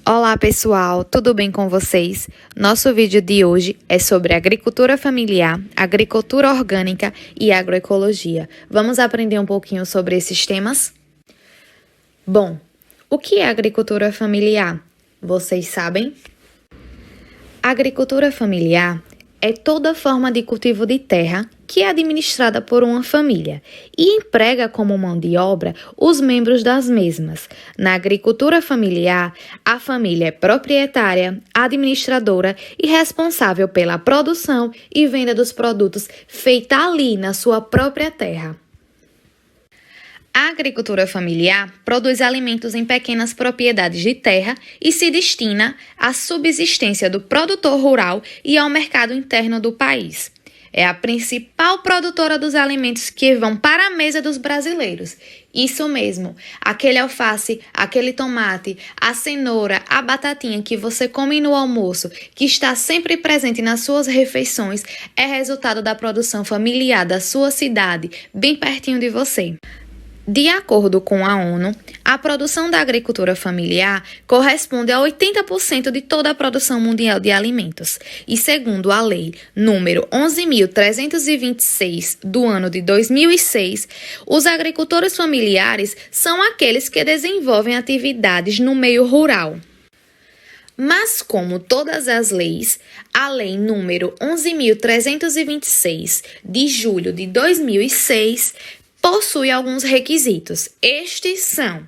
Olá pessoal, tudo bem com vocês? Nosso vídeo de hoje é sobre agricultura familiar, agricultura orgânica e agroecologia. Vamos aprender um pouquinho sobre esses temas? Bom, o que é agricultura familiar? Vocês sabem? A agricultura familiar é toda forma de cultivo de terra que é administrada por uma família e emprega como mão de obra os membros das mesmas. Na agricultura familiar, a família é proprietária, administradora e responsável pela produção e venda dos produtos feita ali na sua própria terra. A agricultura familiar produz alimentos em pequenas propriedades de terra e se destina à subsistência do produtor rural e ao mercado interno do país. É a principal produtora dos alimentos que vão para a mesa dos brasileiros. Isso mesmo, aquele alface, aquele tomate, a cenoura, a batatinha que você come no almoço, que está sempre presente nas suas refeições, é resultado da produção familiar da sua cidade, bem pertinho de você. De acordo com a ONU, a produção da agricultura familiar corresponde a 80% de toda a produção mundial de alimentos. E segundo a Lei número 11.326 do ano de 2006, os agricultores familiares são aqueles que desenvolvem atividades no meio rural. Mas, como todas as leis, a Lei número 11.326 de julho de 2006 possui alguns requisitos. Estes são: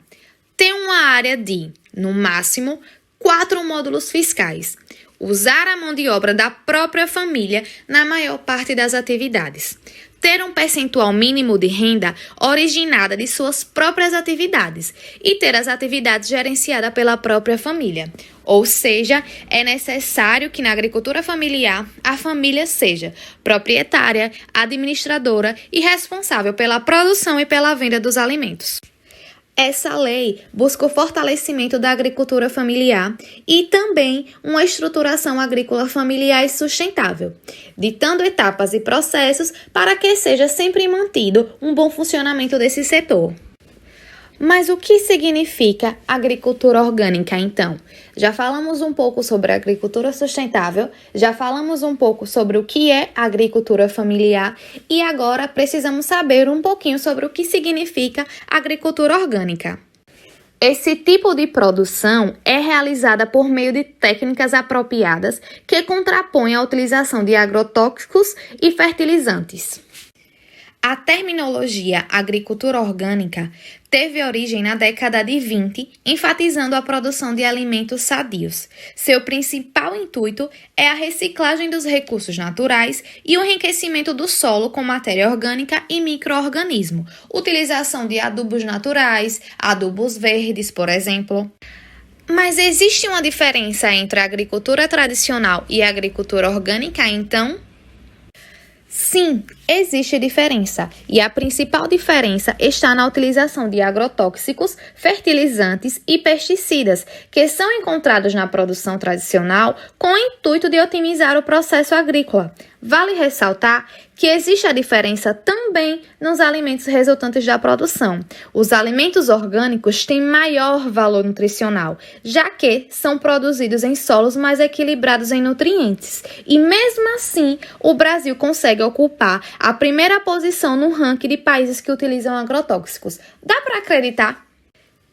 ter uma área de, no máximo, 4 módulos fiscais, usar a mão de obra da própria família na maior parte das atividades, ter um percentual mínimo de renda originada de suas próprias atividades e ter as atividades gerenciadas pela própria família. Ou seja, é necessário que na agricultura familiar a família seja proprietária, administradora e responsável pela produção e pela venda dos alimentos. Essa lei busca o fortalecimento da agricultura familiar e também uma estruturação agrícola familiar e sustentável, ditando etapas e processos para que seja sempre mantido um bom funcionamento desse setor. Mas o que significa agricultura orgânica, então? Já falamos um pouco sobre a agricultura sustentável, já falamos um pouco sobre o que é agricultura familiar e agora precisamos saber um pouquinho sobre o que significa agricultura orgânica. Esse tipo de produção é realizada por meio de técnicas apropriadas que contrapõem a utilização de agrotóxicos e fertilizantes. A terminologia agricultura orgânica teve origem na década de 20, enfatizando a produção de alimentos sadios. Seu principal intuito é a reciclagem dos recursos naturais e o enriquecimento do solo com matéria orgânica e micro-organismo, utilização de adubos naturais, adubos verdes, por exemplo. Mas existe uma diferença entre a agricultura tradicional e a agricultura orgânica, então? Sim, existe diferença, e a principal diferença está na utilização de agrotóxicos, fertilizantes e pesticidas, que são encontrados na produção tradicional com o intuito de otimizar o processo agrícola. Vale ressaltar que existe a diferença também nos alimentos resultantes da produção. Os alimentos orgânicos têm maior valor nutricional, já que são produzidos em solos mais equilibrados em nutrientes. E mesmo assim, o Brasil consegue ocupar a primeira posição no ranking de países que utilizam agrotóxicos. Dá para acreditar?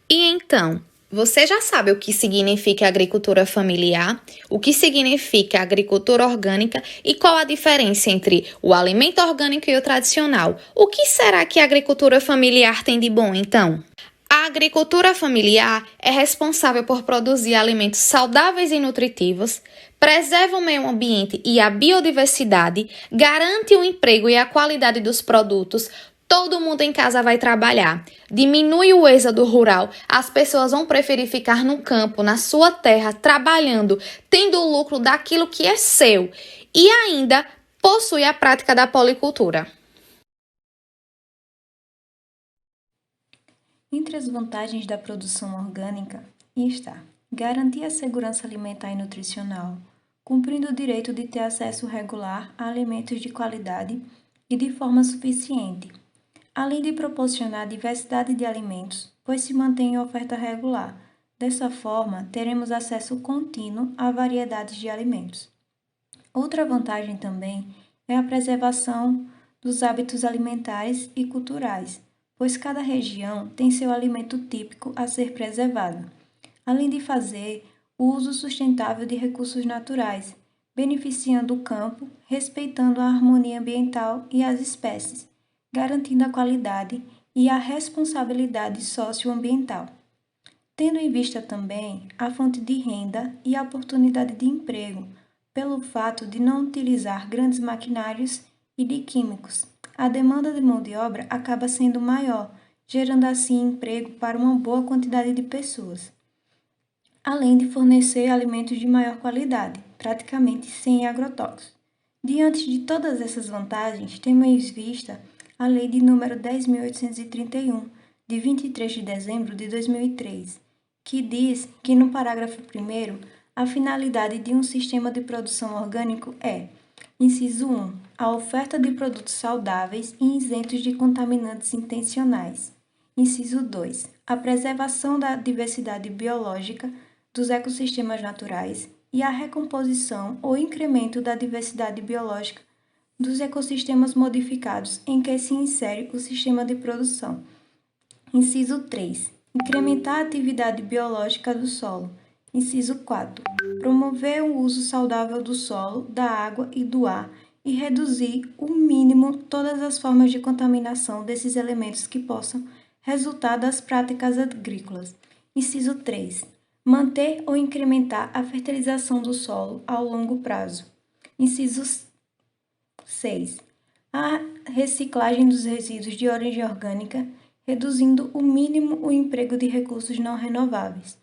E então, você já sabe o que significa agricultura familiar, o que significa agricultura orgânica e qual a diferença entre o alimento orgânico e o tradicional. O que será que a agricultura familiar tem de bom, então? A agricultura familiar é responsável por produzir alimentos saudáveis e nutritivos, preserva o meio ambiente e a biodiversidade, garante o emprego e a qualidade dos produtos. Todo mundo em casa vai trabalhar. Diminui o êxodo rural. As pessoas vão preferir ficar no campo, na sua terra, trabalhando, tendo o lucro daquilo que é seu. E ainda possui a prática da policultura. Entre as vantagens da produção orgânica está garantir a segurança alimentar e nutricional, cumprindo o direito de ter acesso regular a alimentos de qualidade e de forma suficiente, além de proporcionar diversidade de alimentos, pois se mantém em oferta regular, Dessa forma, teremos acesso contínuo a variedades de alimentos. Outra vantagem também é a preservação dos hábitos alimentares e culturais, pois cada região tem seu alimento típico a ser preservado, além de fazer o uso sustentável de recursos naturais, beneficiando o campo, respeitando a harmonia ambiental e as espécies, garantindo a qualidade e a responsabilidade socioambiental. Tendo em vista também a fonte de renda e a oportunidade de emprego, pelo fato de não utilizar grandes maquinários e de químicos, a demanda de mão de obra acaba sendo maior, gerando assim emprego para uma boa quantidade de pessoas, além de fornecer alimentos de maior qualidade, praticamente sem agrotóxicos. Diante de todas essas vantagens, temos em vista a Lei de número 10.831, de 23 de dezembro de 2003, que diz que no parágrafo 1º, a finalidade de um sistema de produção orgânico é: inciso 1, a oferta de produtos saudáveis e isentos de contaminantes intencionais. Inciso 2, a preservação da diversidade biológica dos ecossistemas naturais e a recomposição ou incremento da diversidade biológica dos ecossistemas modificados em que se insere o sistema de produção. Inciso 3, incrementar a atividade biológica do solo. Inciso 4, promover o uso saudável do solo, da água e do ar e reduzir o mínimo todas as formas de contaminação desses elementos que possam resultar das práticas agrícolas. Inciso 3, manter ou incrementar a fertilização do solo ao longo prazo. Inciso 6, a reciclagem dos resíduos de origem orgânica, reduzindo o mínimo o emprego de recursos não renováveis.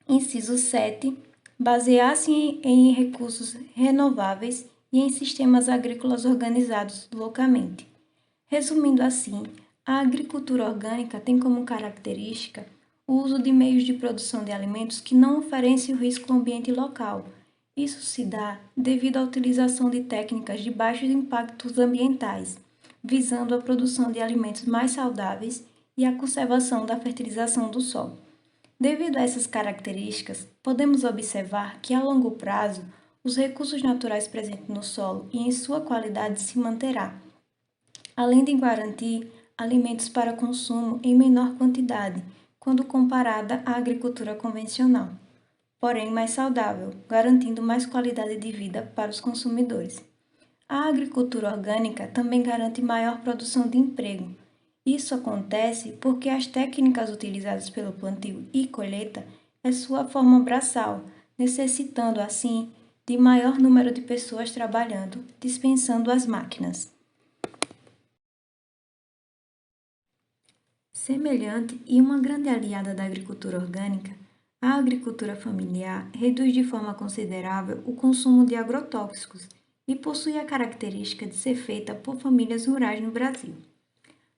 Inciso 7, basear-se em recursos renováveis e em sistemas agrícolas organizados localmente. Resumindo assim, a agricultura orgânica tem como característica o uso de meios de produção de alimentos que não oferecem risco ao ambiente local. Isso se dá devido à utilização de técnicas de baixos impactos ambientais, visando a produção de alimentos mais saudáveis e a conservação da fertilização do solo. Devido a essas características, podemos observar que, a longo prazo, os recursos naturais presentes no solo e em sua qualidade se manterá, além de garantir alimentos para consumo em menor quantidade, quando comparada à agricultura convencional, porém mais saudável, garantindo mais qualidade de vida para os consumidores. A agricultura orgânica também garante maior produção de emprego. Isso acontece porque as técnicas utilizadas pelo plantio e colheita é sua forma braçal, necessitando, assim, de maior número de pessoas trabalhando, dispensando as máquinas. Semelhante e uma grande aliada da agricultura orgânica, a agricultura familiar reduz de forma considerável o consumo de agrotóxicos e possui a característica de ser feita por famílias rurais no Brasil.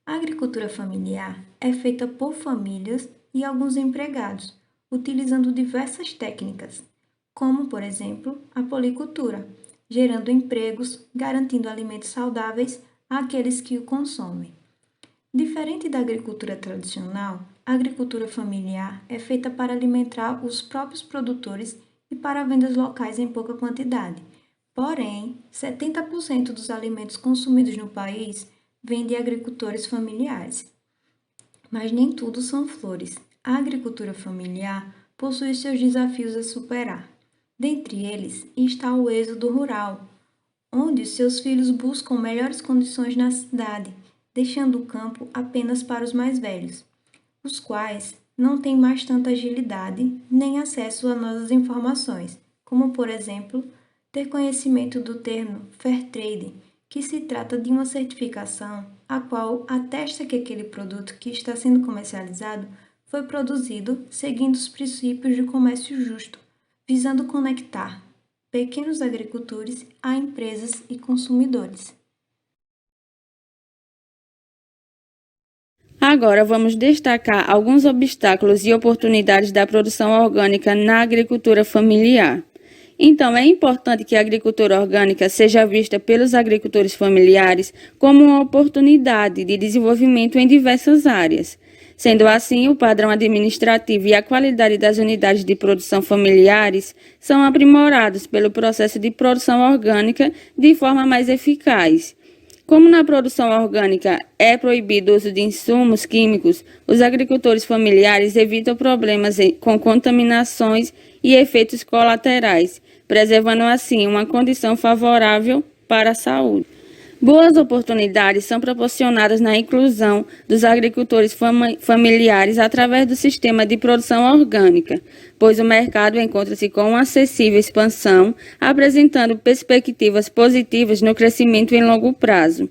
A agricultura familiar é feita por famílias e alguns empregados, utilizando diversas técnicas, como, por exemplo, a policultura, gerando empregos, garantindo alimentos saudáveis àqueles que o consomem. Diferente da agricultura tradicional, a agricultura familiar é feita para alimentar os próprios produtores e para vendas locais em pouca quantidade. Porém, 70% dos alimentos consumidos no país vêm de agricultores familiares. Mas nem tudo são flores. A agricultura familiar possui seus desafios a superar. Dentre eles está o êxodo rural, onde seus filhos buscam melhores condições na cidade, deixando o campo apenas para os mais velhos, os quais não têm mais tanta agilidade nem acesso a novas informações, como, por exemplo, ter conhecimento do termo Fair Trade, que se trata de uma certificação a qual atesta que aquele produto que está sendo comercializado foi produzido seguindo os princípios de comércio justo, visando conectar pequenos agricultores a empresas e consumidores. Agora vamos destacar alguns obstáculos e oportunidades da produção orgânica na agricultura familiar. Então, é importante que a agricultura orgânica seja vista pelos agricultores familiares como uma oportunidade de desenvolvimento em diversas áreas. Sendo assim, o padrão administrativo e a qualidade das unidades de produção familiares são aprimorados pelo processo de produção orgânica de forma mais eficaz. Como na produção orgânica é proibido o uso de insumos químicos, os agricultores familiares evitam problemas com contaminações e efeitos colaterais, preservando assim uma condição favorável para a saúde. Boas oportunidades são proporcionadas na inclusão dos agricultores familiares através do sistema de produção orgânica, pois o mercado encontra-se com uma acessível expansão, apresentando perspectivas positivas no crescimento em longo prazo,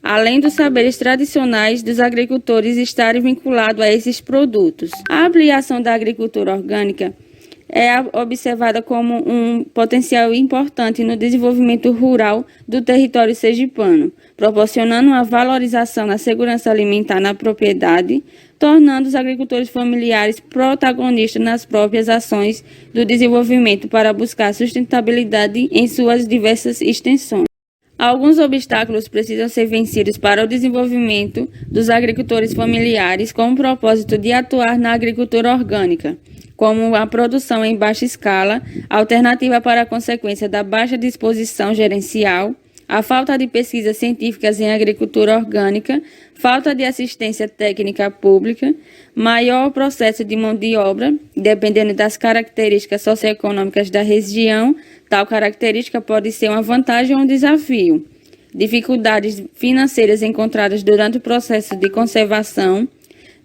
além dos saberes tradicionais dos agricultores estarem vinculados a esses produtos. A ampliação da agricultura orgânica é observada como um potencial importante no desenvolvimento rural do território sergipano, proporcionando uma valorização na segurança alimentar na propriedade, tornando os agricultores familiares protagonistas nas próprias ações do desenvolvimento para buscar sustentabilidade em suas diversas extensões. Alguns obstáculos precisam ser vencidos para o desenvolvimento dos agricultores familiares com o propósito de atuar na agricultura orgânica, como a produção em baixa escala, alternativa para a consequência da baixa disposição gerencial, a falta de pesquisas científicas em agricultura orgânica, falta de assistência técnica pública, maior processo de mão de obra, dependendo das características socioeconômicas da região, tal característica pode ser uma vantagem ou um desafio, dificuldades financeiras encontradas durante o processo de conservação,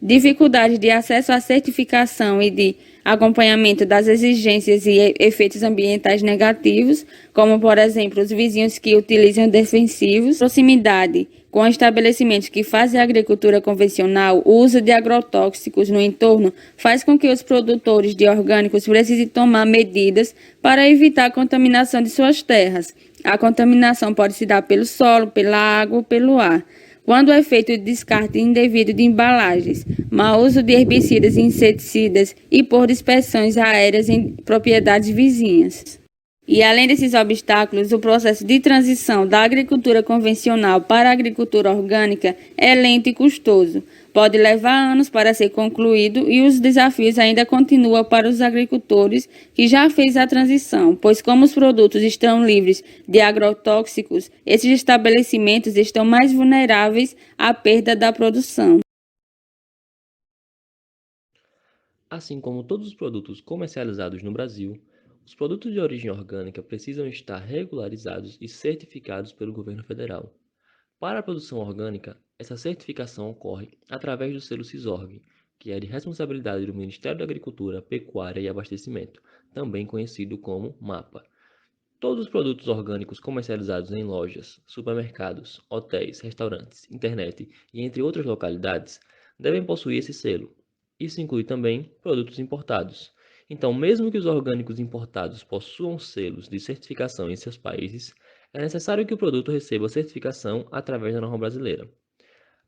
dificuldades de acesso à certificação e de acompanhamento das exigências e efeitos ambientais negativos, como, por exemplo, os vizinhos que utilizam defensivos, proximidade com estabelecimentos que fazem agricultura convencional, o uso de agrotóxicos no entorno faz com que os produtores de orgânicos precisem tomar medidas para evitar a contaminação de suas terras. A contaminação pode se dar pelo solo, pela água ou pelo ar. Quando é feito o descarte indevido de embalagens, mau uso de herbicidas e inseticidas e por dispersões aéreas em propriedades vizinhas. E além desses obstáculos, o processo de transição da agricultura convencional para a agricultura orgânica é lento e custoso. Pode levar anos para ser concluído e os desafios ainda continuam para os agricultores que já fez a transição, pois como os produtos estão livres de agrotóxicos, esses estabelecimentos estão mais vulneráveis à perda da produção. Assim como todos os produtos comercializados no Brasil, os produtos de origem orgânica precisam estar regularizados e certificados pelo governo federal. Para a produção orgânica, essa certificação ocorre através do selo Cisorg, que é de responsabilidade do Ministério da Agricultura, Pecuária e Abastecimento, também conhecido como MAPA. Todos os produtos orgânicos comercializados em lojas, supermercados, hotéis, restaurantes, internet e entre outras localidades devem possuir esse selo. Isso inclui também produtos importados. Então, mesmo que os orgânicos importados possuam selos de certificação em seus países, é necessário que o produto receba certificação através da norma brasileira.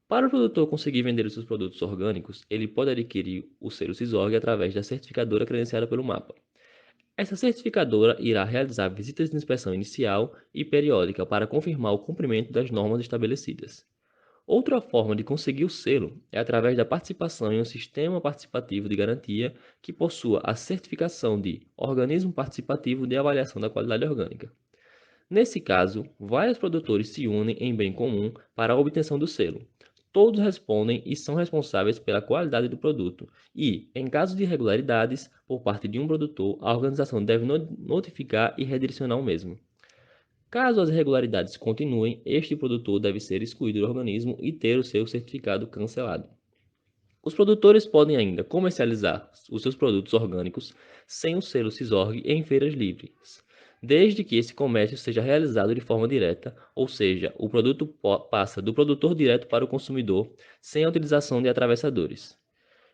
Para o produtor conseguir vender os seus produtos orgânicos, ele pode adquirir o selo Cisorg através da certificadora credenciada pelo MAPA. Essa certificadora irá realizar visitas de inspeção inicial e periódica para confirmar o cumprimento das normas estabelecidas. Outra forma de conseguir o selo é através da participação em um sistema participativo de garantia que possua a certificação de Organismo Participativo de Avaliação da Qualidade Orgânica. Nesse caso, vários produtores se unem em bem comum para a obtenção do selo. Todos respondem e são responsáveis pela qualidade do produto e, em caso de irregularidades por parte de um produtor, a organização deve notificar e redirecionar o mesmo. Caso as irregularidades continuem, este produtor deve ser excluído do organismo e ter o seu certificado cancelado. Os produtores podem ainda comercializar os seus produtos orgânicos sem o selo Cisorg em feiras livres, desde que esse comércio seja realizado de forma direta, ou seja, o produto passa do produtor direto para o consumidor sem a utilização de atravessadores.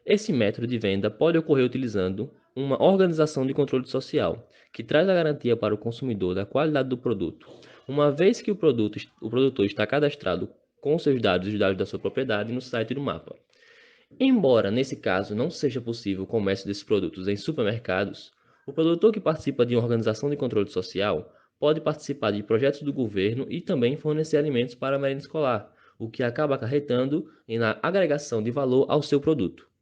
Esse método de venda pode ocorrer utilizando uma organização de controle social, que traz a garantia para o consumidor da qualidade do produto, uma vez que o produtor está cadastrado com seus dados e os dados da sua propriedade no site do MAPA. Embora, nesse caso, não seja possível o comércio desses produtos em supermercados, o produtor que participa de uma organização de controle social pode participar de projetos do governo e também fornecer alimentos para a merenda escolar, o que acaba acarretando na agregação de valor ao seu produto.